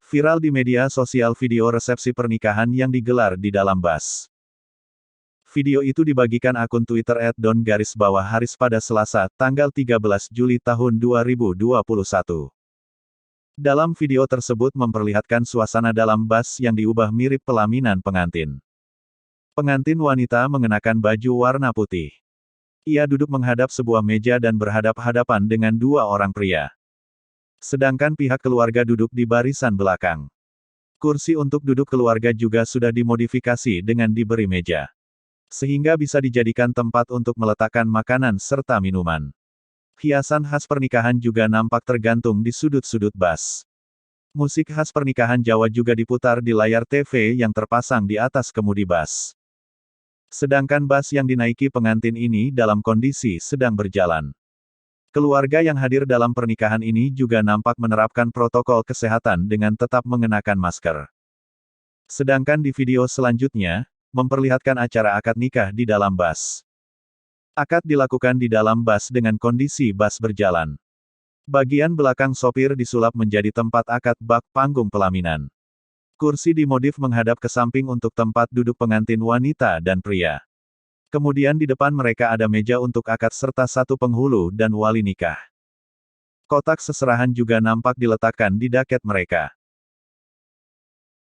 Viral di media sosial video resepsi pernikahan yang digelar di dalam bus. Video itu dibagikan akun Twitter @don_haris pada Selasa, tanggal 13 Juli tahun 2021. Dalam video tersebut memperlihatkan suasana dalam bus yang diubah mirip pelaminan pengantin. Pengantin wanita mengenakan baju warna putih. Ia duduk menghadap sebuah meja dan berhadap-hadapan dengan dua orang pria. Sedangkan pihak keluarga duduk di barisan belakang. Kursi untuk duduk keluarga juga sudah dimodifikasi dengan diberi meja, sehingga bisa dijadikan tempat untuk meletakkan makanan serta minuman. Hiasan khas pernikahan juga nampak tergantung di sudut-sudut bus. Musik khas pernikahan Jawa juga diputar di layar TV yang terpasang di atas kemudi bus. Sedangkan bus yang dinaiki pengantin ini dalam kondisi sedang berjalan. Keluarga yang hadir dalam pernikahan ini juga nampak menerapkan protokol kesehatan dengan tetap mengenakan masker. Sedangkan di video selanjutnya, memperlihatkan acara akad nikah di dalam bus. Akad dilakukan di dalam bus dengan kondisi bus berjalan. Bagian belakang sopir disulap menjadi tempat akad bak panggung pelaminan. Kursi dimodif menghadap ke samping untuk tempat duduk pengantin wanita dan pria. Kemudian di depan mereka ada meja untuk akad serta satu penghulu dan wali nikah. Kotak seserahan juga nampak diletakkan di daket mereka.